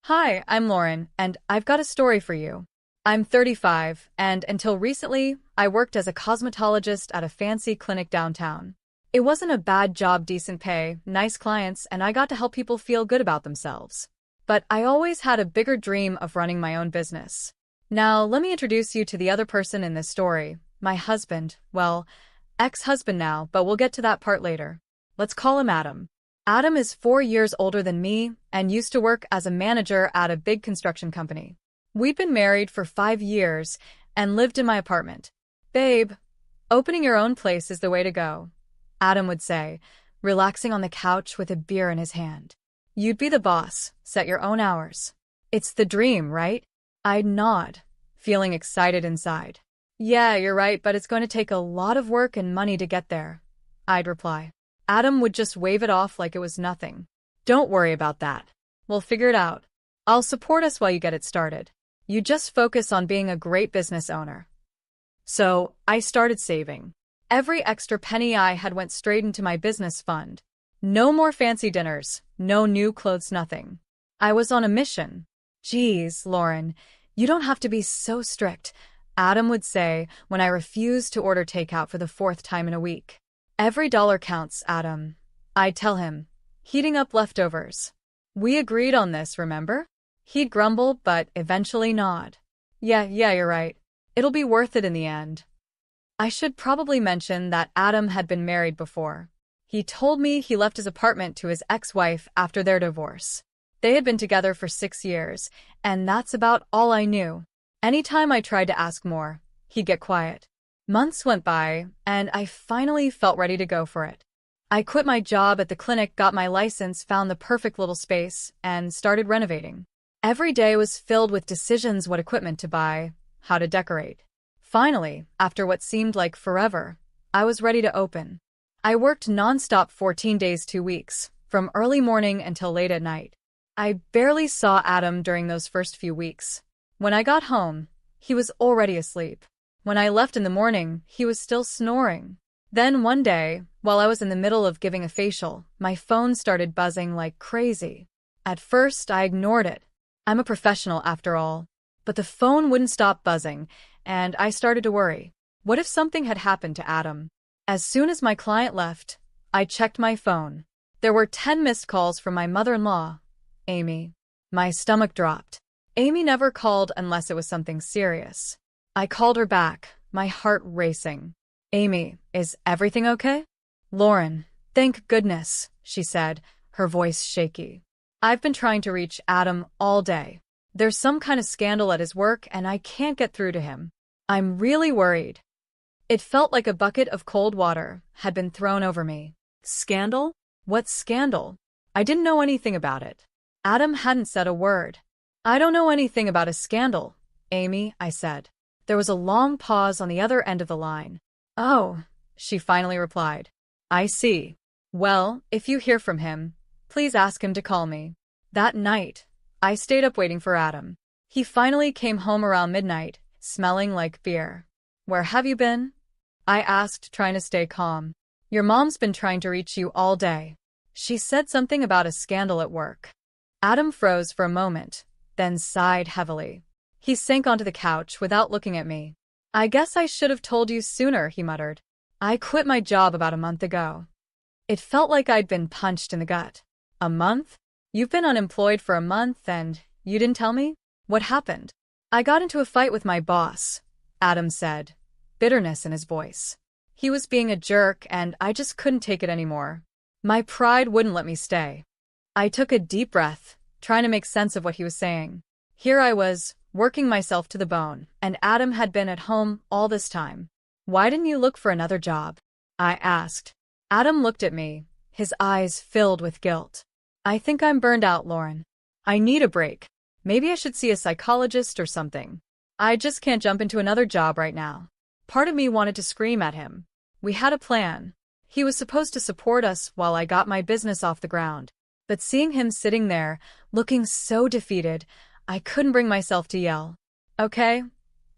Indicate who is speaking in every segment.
Speaker 1: Hi, I'm Lauren, and I've got a story for you. I'm 35, and until recently, I worked as a cosmetologist at a fancy clinic downtown. It wasn't a bad job, decent pay, nice clients, and I got to help people feel good about themselves. But I always had a bigger dream of running my own business. Now, let me introduce you to the other person in this story, my husband, well, ex-husband now, but we'll get to that part later. Let's call him Adam. Adam is 4 years older than me and used to work as a manager at a big construction company. We'd been married for 5 years and lived in my apartment. Babe, opening your own place is the way to go, Adam would say, relaxing on the couch with a beer in his hand. You'd be the boss, set your own hours. It's the dream, right? I'd nod, feeling excited inside. Yeah, you're right, but it's going to take a lot of work and money to get there, I'd reply. Adam would just wave it off like it was nothing. Don't worry about that. We'll figure it out. I'll support us while you get it started. You just focus on being a great business owner. So, I started saving. Every extra penny I had went straight into my business fund. No more fancy dinners, no new clothes, nothing. I was on a mission. Geez, Lauren, you don't have to be so strict, Adam would say when I refused to order takeout for the fourth time in a week. Every dollar counts, Adam, I'd tell him, heating up leftovers. We agreed on this, remember? He'd grumble, but eventually nod. Yeah, you're right. It'll be worth it in the end. I should probably mention that Adam had been married before. He told me he left his apartment to his ex-wife after their divorce. They had been together for 6 years, and that's about all I knew. Anytime I tried to ask more, he'd get quiet. Months went by, and I finally felt ready to go for it. I quit my job at the clinic, got my license, found the perfect little space, and started renovating. Every day was filled with decisions: what equipment to buy, how to decorate. Finally, after what seemed like forever, I was ready to open. I worked nonstop 14 days, 2 weeks, from early morning until late at night. I barely saw Adam during those first few weeks. When I got home, he was already asleep. When I left in the morning, he was still snoring. Then one day, while I was in the middle of giving a facial, my phone started buzzing like crazy. At first, I ignored it. I'm a professional after all. But the phone wouldn't stop buzzing, and I started to worry. What if something had happened to Adam? As soon as my client left, I checked my phone. There were 10 missed calls from my mother-in-law, Amy. My stomach dropped. Amy never called unless it was something serious. I called her back, my heart racing. Amy, is everything okay? Lauren, thank goodness, she said, her voice shaky. I've been trying to reach Adam all day. There's some kind of scandal at his work and I can't get through to him. I'm really worried. It felt like a bucket of cold water had been thrown over me. Scandal? What scandal? I didn't know anything about it. Adam hadn't said a word. I don't know anything about a scandal, Amy, I said. There was a long pause on the other end of the line. Oh, she finally replied. I see. Well, if you hear from him, please ask him to call me. That night, I stayed up waiting for Adam. He finally came home around midnight, smelling like beer. Where have you been? I asked, trying to stay calm. Your mom's been trying to reach you all day. She said something about a scandal at work. Adam froze for a moment, then sighed heavily. He sank onto the couch without looking at me. I guess I should have told you sooner, he muttered. I quit my job about a month ago. It felt like I'd been punched in the gut. A month? You've been unemployed for a month and you didn't tell me? What happened? I got into a fight with my boss, Adam said, bitterness in his voice. He was being a jerk and I just couldn't take it anymore. My pride wouldn't let me stay. I took a deep breath, trying to make sense of what he was saying. Here I was, working myself to the bone, and Adam had been at home all this time. Why didn't you look for another job? I asked. Adam looked at me, his eyes filled with guilt. I think I'm burned out, Lauren. I need a break. Maybe I should see a psychologist or something. I just can't jump into another job right now. Part of me wanted to scream at him. We had a plan. He was supposed to support us while I got my business off the ground. But seeing him sitting there, looking so defeated, I couldn't bring myself to yell. Okay,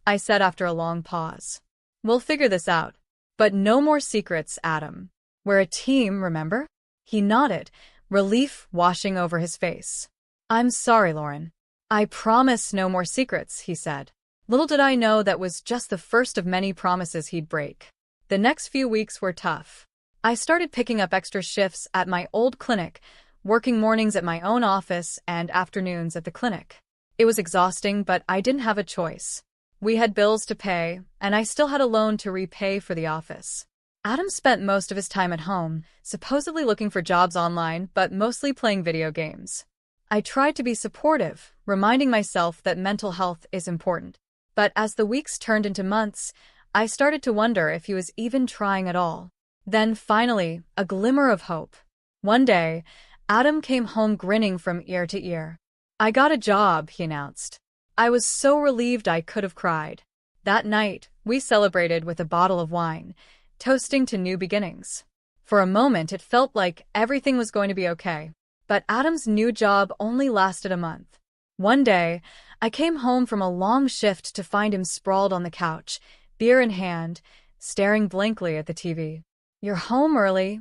Speaker 1: I said after a long pause. We'll figure this out. But no more secrets, Adam. We're a team, remember? He nodded, relief washing over his face. I'm sorry, Lauren. "I promise no more secrets," he said. Little did I know that was just the first of many promises he'd break. The next few weeks were tough. I started picking up extra shifts at my old clinic, working mornings at my own office and afternoons at the clinic. It was exhausting, but I didn't have a choice. We had bills to pay, and I still had a loan to repay for the office. Adam spent most of his time at home, supposedly looking for jobs online, but mostly playing video games. I tried to be supportive, reminding myself that mental health is important. But as the weeks turned into months, I started to wonder if he was even trying at all. Then finally, a glimmer of hope. One day, Adam came home grinning from ear to ear. "I got a job," he announced. I was so relieved I could have cried. That night, we celebrated with a bottle of wine, toasting to new beginnings. For a moment, it felt like everything was going to be okay. But Adam's new job only lasted a month. One day, I came home from a long shift to find him sprawled on the couch, beer in hand, staring blankly at the TV. "You're home early,"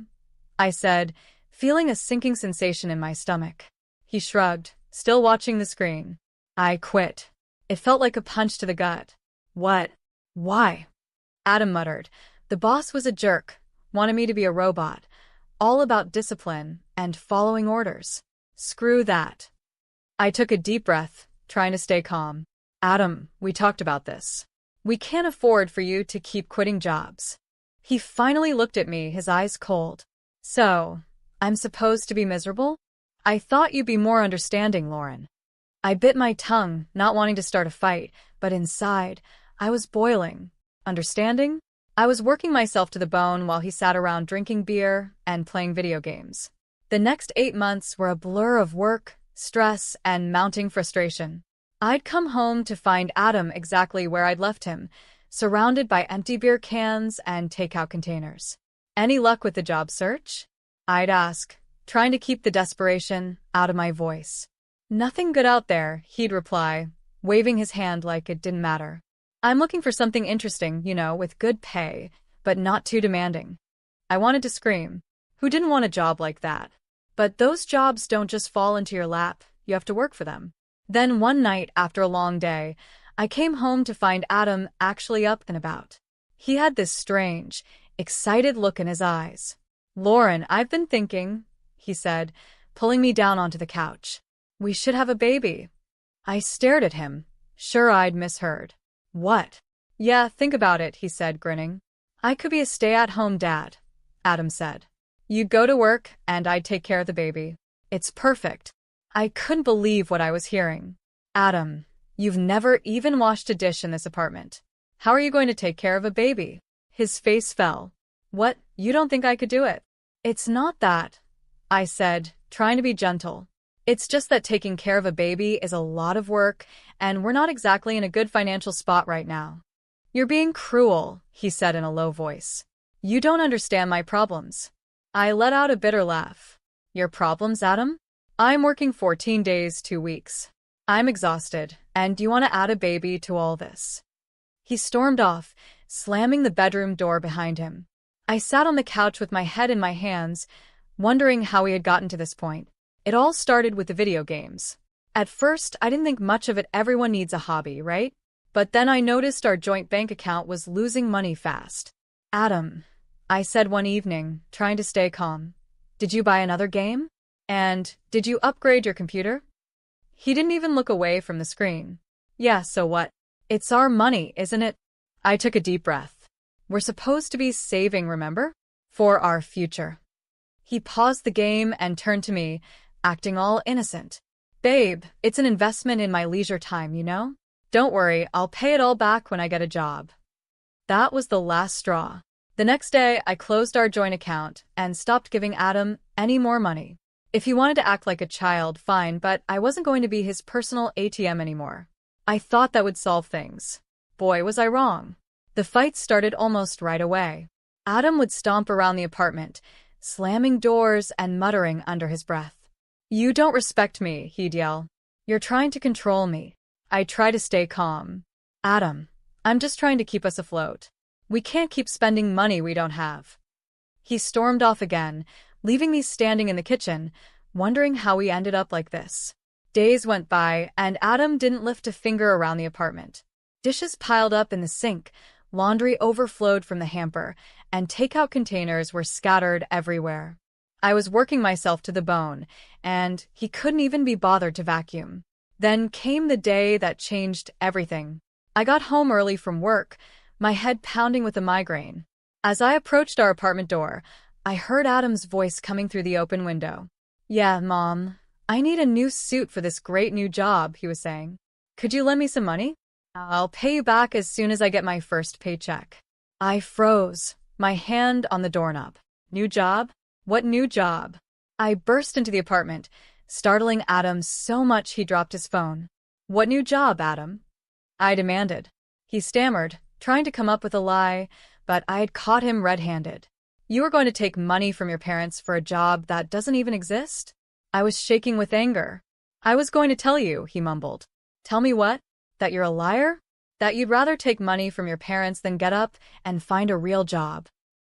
Speaker 1: I said, feeling a sinking sensation in my stomach. He shrugged, still watching the screen. "I quit." It felt like a punch to the gut. "What? Why?" Adam muttered. "The boss was a jerk, wanted me to be a robot, all about discipline and following orders. Screw that." I took a deep breath, trying to stay calm. "Adam, we talked about this. We can't afford for you to keep quitting jobs." He finally looked at me, his eyes cold. "So, I'm supposed to be miserable? I thought you'd be more understanding, Lauren." I bit my tongue, not wanting to start a fight, but inside, I was boiling. Understanding? I was working myself to the bone while he sat around drinking beer and playing video games. The next 8 months were a blur of work, stress, and mounting frustration. I'd come home to find Adam exactly where I'd left him, surrounded by empty beer cans and takeout containers. "Any luck with the job search?" I'd ask, trying to keep the desperation out of my voice. "Nothing good out there," he'd reply, waving his hand like it didn't matter. "I'm looking for something interesting, with good pay, but not too demanding." I wanted to scream. Who didn't want a job like that? But those jobs don't just fall into your lap, you have to work for them. Then one night after a long day, I came home to find Adam actually up and about. He had this strange, excited look in his eyes. "Lauren, I've been thinking," he said, pulling me down onto the couch. "We should have a baby." I stared at him, sure I'd misheard. "What?" "Yeah, think about it," he said, grinning. "I could be a stay-at-home dad," Adam said. "You'd go to work, and I'd take care of the baby. It's perfect." I couldn't believe what I was hearing. "Adam, you've never even washed a dish in this apartment. How are you going to take care of a baby?" His face fell. "What, you don't think I could do it?" "It's not that," I said, trying to be gentle. "It's just that taking care of a baby is a lot of work, and we're not exactly in a good financial spot right now." "You're being cruel," he said in a low voice. "You don't understand my problems." I let out a bitter laugh. "Your problems, Adam? I'm working 14 days, 2 weeks. I'm exhausted, and you want to add a baby to all this?" He stormed off, slamming the bedroom door behind him. I sat on the couch with my head in my hands, wondering how we had gotten to this point. It all started with the video games. At first, I didn't think much of it. Everyone needs a hobby, right? But then I noticed our joint bank account was losing money fast. "Adam," I said one evening, trying to stay calm, "did you buy another game? And did you upgrade your computer?" He didn't even look away from the screen. "Yeah, so what? It's our money, isn't it?" I took a deep breath. "We're supposed to be saving, remember? For our future." He paused the game and turned to me, acting all innocent. "Babe, it's an investment in my leisure time, Don't worry, I'll pay it all back when I get a job." That was the last straw. The next day, I closed our joint account and stopped giving Adam any more money. If he wanted to act like a child, fine, but I wasn't going to be his personal ATM anymore. I thought that would solve things. Boy, was I wrong. The fight started almost right away. Adam would stomp around the apartment, slamming doors and muttering under his breath. "You don't respect me," he'd yell. "You're trying to control me." I try to stay calm. "Adam, I'm just trying to keep us afloat. We can't keep spending money we don't have." He stormed off again, leaving me standing in the kitchen, wondering how we ended up like this. Days went by, and Adam didn't lift a finger around the apartment. Dishes piled up in the sink, laundry overflowed from the hamper, and takeout containers were scattered everywhere. I was working myself to the bone, and he couldn't even be bothered to vacuum. Then came the day that changed everything. I got home early from work, my head pounding with a migraine. As I approached our apartment door, I heard Adam's voice coming through the open window. "Yeah, Mom, I need a new suit for this great new job," he was saying. "Could you lend me some money? I'll pay you back as soon as I get my first paycheck." I froze, my hand on the doorknob. New job? What new job? I burst into the apartment, startling Adam so much he dropped his phone. "What new job, Adam?" I demanded. He stammered, trying to come up with a lie, but I had caught him red-handed. "You are going to take money from your parents for a job that doesn't even exist?" I was shaking with anger. "I was going to tell you," he mumbled. "Tell me what? That you're a liar? That you'd rather take money from your parents than get up and find a real job?"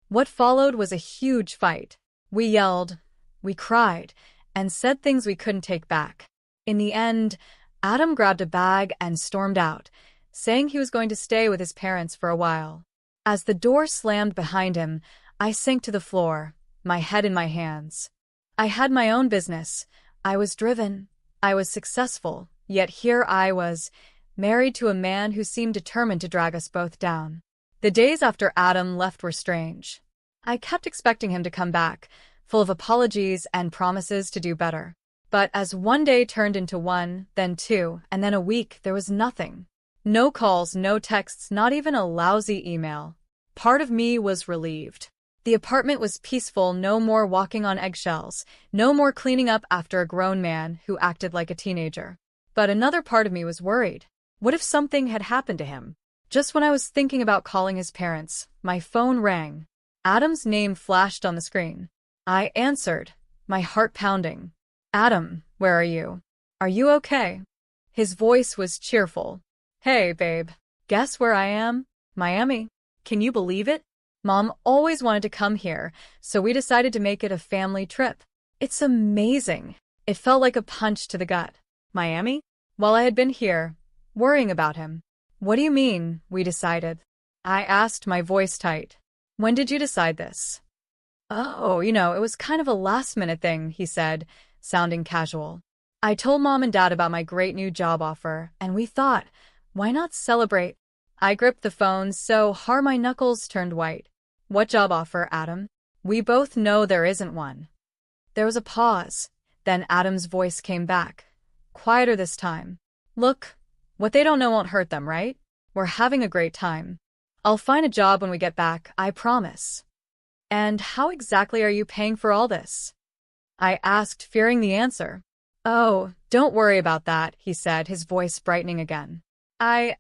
Speaker 1: What followed was a huge fight. We yelled, we cried, and said things we couldn't take back. In the end, Adam grabbed a bag and stormed out, saying he was going to stay with his parents for a while. As the door slammed behind him, I sank to the floor, my head in my hands. I had my own business. I was driven. I was successful, yet here I was, married to a man who seemed determined to drag us both down. The days after Adam left were strange. I kept expecting him to come back, full of apologies and promises to do better. But as one day turned into one, then two, and then a week, there was nothing. No calls, no texts, not even a lousy email. Part of me was relieved. The apartment was peaceful, no more walking on eggshells, no more cleaning up after a grown man who acted like a teenager. But another part of me was worried. What if something had happened to him? Just when I was thinking about calling his parents, my phone rang. Adam's name flashed on the screen. I answered, my heart pounding. "Adam, where are you? Are you okay?" His voice was cheerful. "Hey, babe. Guess where I am? Miami. Can you believe it? Mom always wanted to come here, so we decided to make it a family trip. It's amazing." It felt like a punch to the gut. Miami? While I had been here, worrying about him. "What do you mean, we decided?" I asked, my voice tight. "When did you decide this?" "Oh, it was kind of a last-minute thing," he said, sounding casual. "I told Mom and Dad about my great new job offer, and we thought, why not celebrate?" I gripped the phone so hard my knuckles turned white. "What job offer, Adam? We both know there isn't one." There was a pause. Then Adam's voice came back, quieter this time. "Look, what they don't know won't hurt them, right? We're having a great time. I'll find a job when we get back, I promise." "And how exactly are you paying for all this?" I asked, fearing the answer. "Oh, don't worry about that," he said, his voice brightening again. I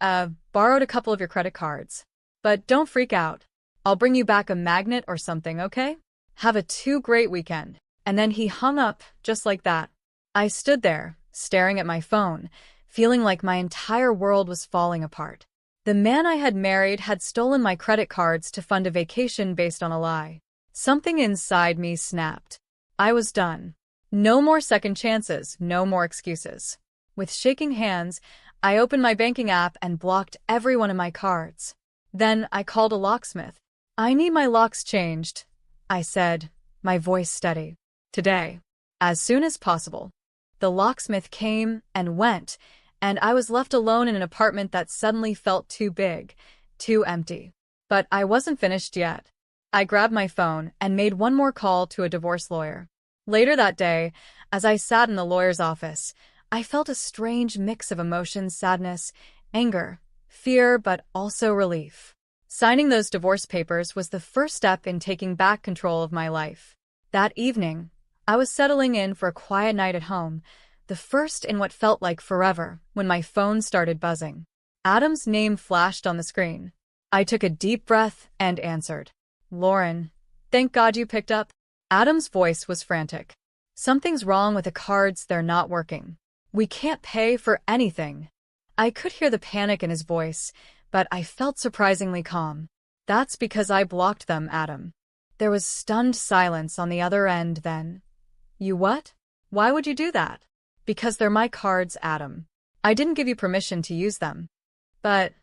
Speaker 1: borrowed a couple of your credit cards. But don't freak out. I'll bring you back a magnet or something, okay? Have a great weekend." And then he hung up, just like that. I stood there, staring at my phone, feeling like my entire world was falling apart. The man I had married had stolen my credit cards to fund a vacation based on a lie. Something inside me snapped. I was done. No more second chances, no more excuses. With shaking hands, I opened my banking app and blocked every one of my cards. Then I called a locksmith. "I need my locks changed," I said, my voice steady. "Today. As soon as possible." The locksmith came and went, and I was left alone in an apartment that suddenly felt too big, too empty. But I wasn't finished yet. I grabbed my phone and made one more call to a divorce lawyer. Later that day, as I sat in the lawyer's office, I felt a strange mix of emotions: sadness, anger, fear, but also relief. Signing those divorce papers was the first step in taking back control of my life. That evening, I was settling in for a quiet night at home, the first in what felt like forever, when my phone started buzzing. Adam's name flashed on the screen. I took a deep breath and answered. "Lauren, thank God you picked up." Adam's voice was frantic. "Something's wrong with the cards, they're not working. We can't pay for anything." I could hear the panic in his voice, but I felt surprisingly calm. "That's because I blocked them, Adam." There was stunned silence on the other end then. "You what? Why would you do that?" Because they're my cards, Adam. I didn't give you permission to use them. But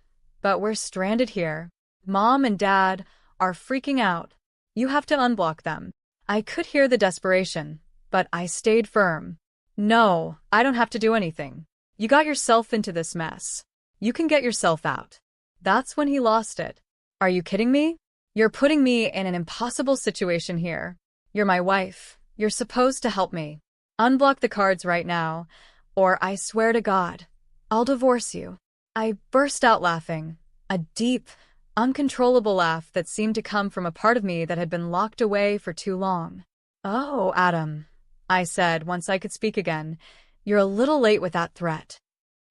Speaker 1: we're stranded here. Mom and Dad are freaking out. You have to unblock them. I could hear the desperation, but I stayed firm. No, I don't have to do anything. You got yourself into this mess. You can get yourself out. That's when he lost it. Are you kidding me? You're putting me in an impossible situation here. You're my wife. You're supposed to help me. Unblock the cards right now, or I swear to God, I'll divorce you. I burst out laughing, a deep, uncontrollable laugh that seemed to come from a part of me that had been locked away for too long. Oh, Adam, I said once I could speak again, you're a little late with that threat.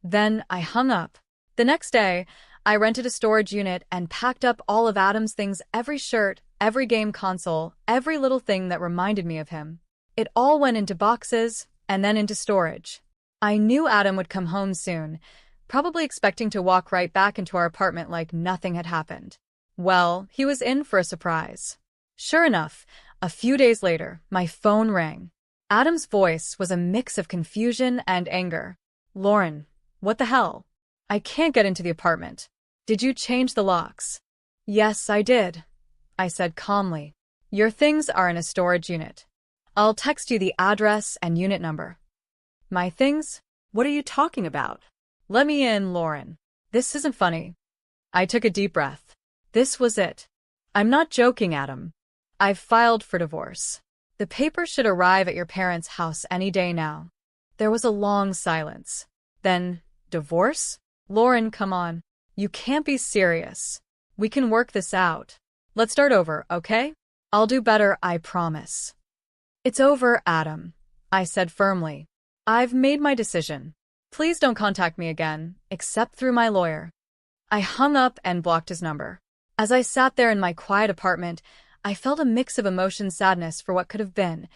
Speaker 1: Then I hung up. The next day, I rented a storage unit and packed up all of Adam's things, every shirt, every game console, every little thing that reminded me of him. It all went into boxes and then into storage. I knew Adam would come home soon, probably expecting to walk right back into our apartment like nothing had happened. Well, he was in for a surprise. Sure enough, a few days later, my phone rang. Adam's voice was a mix of confusion and anger. Lauren, what the hell? I can't get into the apartment. Did you change the locks? Yes, I did, I said calmly. Your things are in a storage unit. I'll text you the address and unit number. My things? What are you talking about? Let me in, Lauren. This isn't funny. I took a deep breath. This was it. I'm not joking, Adam. I've filed for divorce. The papers should arrive at your parents' house any day now. There was a long silence. Then, divorce? Lauren, come on. You can't be serious. We can work this out. Let's start over, okay? I'll do better, I promise. It's over, Adam, I said firmly. I've made my decision. Please don't contact me again, except through my lawyer. I hung up and blocked his number. As I sat there in my quiet apartment, I felt a mix of emotion, sadness for what could have been,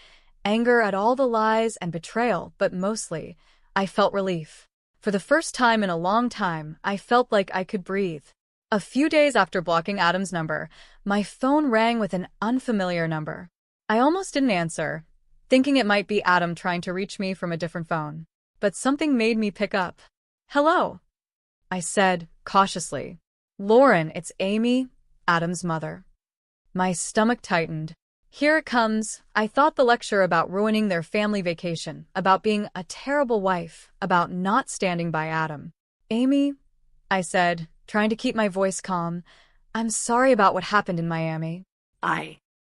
Speaker 1: anger at all the lies and betrayal, but mostly, I felt relief. For the first time in a long time, I felt like I could breathe. A few days after blocking Adam's number, my phone rang with an unfamiliar number. I almost didn't answer, thinking it might be Adam trying to reach me from a different phone. But something made me pick up. Hello, I said, cautiously. Lauren, it's Amy, Adam's mother. My stomach tightened. Here it comes. I thought the lecture about ruining their family vacation, about being a terrible wife, about not standing by Adam. Amy, I said, trying to keep my voice calm, I'm sorry about what happened in Miami.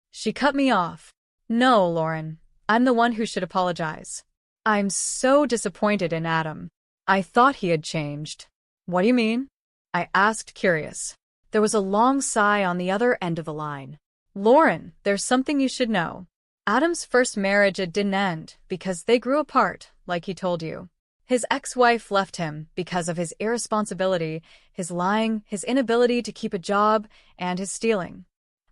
Speaker 1: She cut me off. No, Lauren, I'm the one who should apologize. I'm so disappointed in Adam. I thought he had changed. What do you mean? I asked, curious. There was a long sigh on the other end of the line. Lauren, there's something you should know. Adam's first marriage, it didn't end because they grew apart, like he told you. His ex-wife left him because of his irresponsibility, his lying, his inability to keep a job, and his stealing.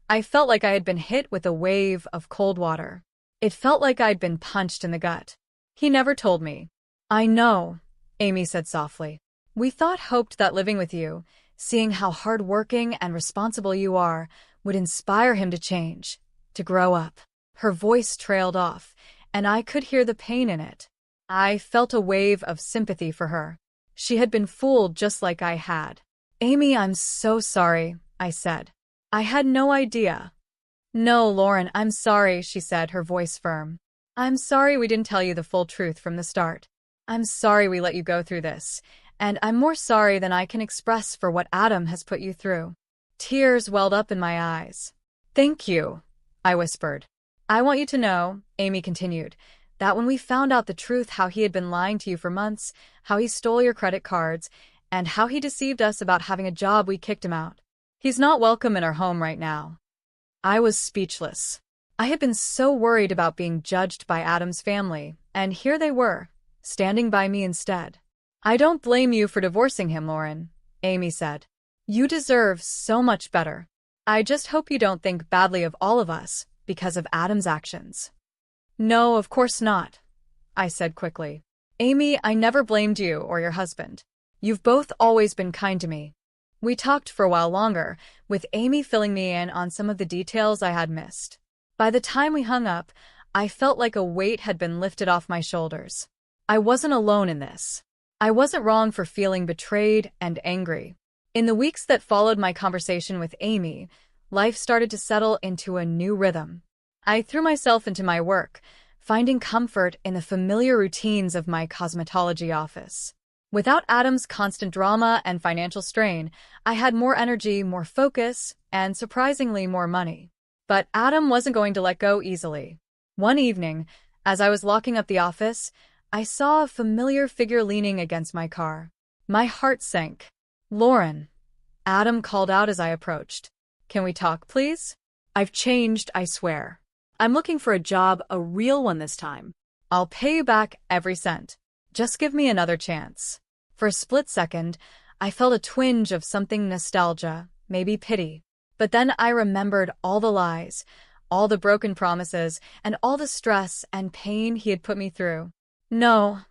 Speaker 1: I felt like I had been hit with a wave of cold water. It felt like I'd been punched in the gut. He never told me. I know, Amy said softly. We hoped that living with you, seeing how hard-working and responsible you are, would inspire him to change, to grow up. Her voice trailed off, and I could hear the pain in it. I felt a wave of sympathy for her. She had been fooled just like I had. Amy, I'm so sorry, I said. I had no idea. No, Lauren, I'm sorry, she said, her voice firm. I'm sorry we didn't tell you the full truth from the start. I'm sorry we let you go through this, and I'm more sorry than I can express for what Adam has put you through. Tears welled up in my eyes. Thank you, I whispered. I want you to know, Amy continued, that when we found out the truth, how he had been lying to you for months, how he stole your credit cards, and how he deceived us about having a job, we kicked him out. He's not welcome in our home right now. I was speechless. I had been so worried about being judged by Adam's family, and here they were, standing by me instead. I don't blame you for divorcing him, Lauren, Amy said. You deserve so much better. I just hope you don't think badly of all of us because of Adam's actions. No, of course not, I said quickly. Amy, I never blamed you or your husband. You've both always been kind to me. We talked for a while longer, with Amy filling me in on some of the details I had missed. By the time we hung up, I felt like a weight had been lifted off my shoulders. I wasn't alone in this. I wasn't wrong for feeling betrayed and angry. In the weeks that followed my conversation with Amy, life started to settle into a new rhythm. I threw myself into my work, finding comfort in the familiar routines of my cosmetology office. Without Adam's constant drama and financial strain, I had more energy, more focus, and surprisingly more money. But Adam wasn't going to let go easily. One evening, as I was locking up the office, I saw a familiar figure leaning against my car. My heart sank. "Lauren," Adam called out as I approached. "Can we talk, please? I've changed, I swear. I'm looking for a job, a real one this time. I'll pay you back every cent. Just give me another chance." For a split second, I felt a twinge of something nostalgia, maybe pity. But then I remembered all the lies, all the broken promises, and all the stress and pain he had put me through. "No,"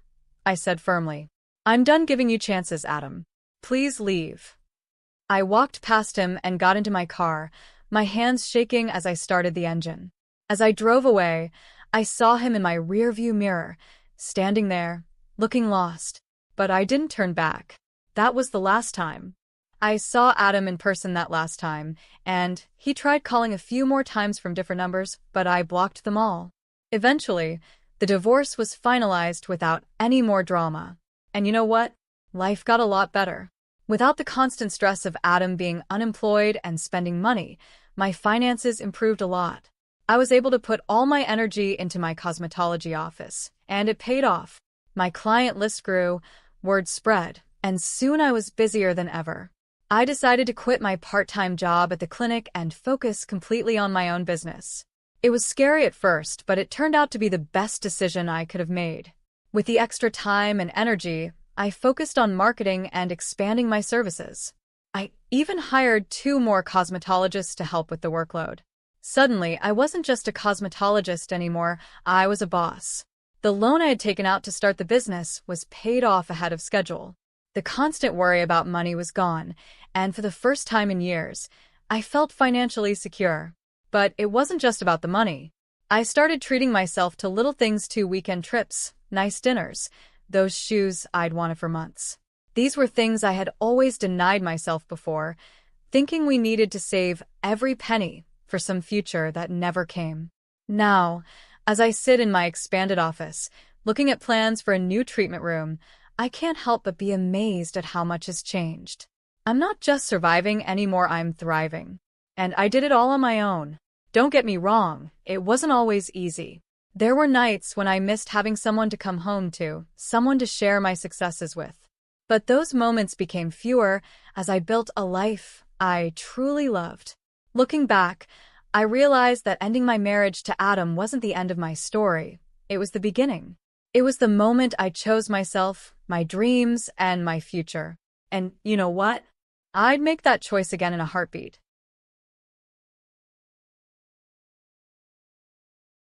Speaker 1: I said firmly. "I'm done giving you chances, Adam. Please leave." I walked past him and got into my car, my hands shaking as I started the engine. As I drove away, I saw him in my rearview mirror, standing there, looking lost. But I didn't turn back. That was the last time. I saw Adam in person that last time, and he tried calling a few more times from different numbers, but I blocked them all. Eventually, the divorce was finalized without any more drama. And you know what? Life got a lot better. Without the constant stress of Adam being unemployed and spending money, my finances improved a lot. I was able to put all my energy into my cosmetology office, and it paid off. My client list grew, word spread, and soon I was busier than ever. I decided to quit my part-time job at the clinic and focus completely on my own business. It was scary at first, but it turned out to be the best decision I could have made. With the extra time and energy, I focused on marketing and expanding my services. I even hired 2 more cosmetologists to help with the workload. Suddenly, I wasn't just a cosmetologist anymore, I was a boss. The loan I had taken out to start the business was paid off ahead of schedule. The constant worry about money was gone, and for the first time in years, I felt financially secure. But it wasn't just about the money. I started treating myself to little things too: weekend trips, nice dinners, those shoes I'd wanted for months. These were things I had always denied myself before, thinking we needed to save every penny for some future that never came. Now, as I sit in my expanded office, looking at plans for a new treatment room, I can't help but be amazed at how much has changed. I'm not just surviving anymore, I'm thriving. And I did it all on my own. Don't get me wrong, it wasn't always easy. There were nights when I missed having someone to come home to, someone to share my successes with. But those moments became fewer as I built a life I truly loved. Looking back, I realized that ending my marriage to Adam wasn't the end of my story. It was the beginning. It was the moment I chose myself, my dreams, and my future. And you know what? I'd make that choice again in a heartbeat.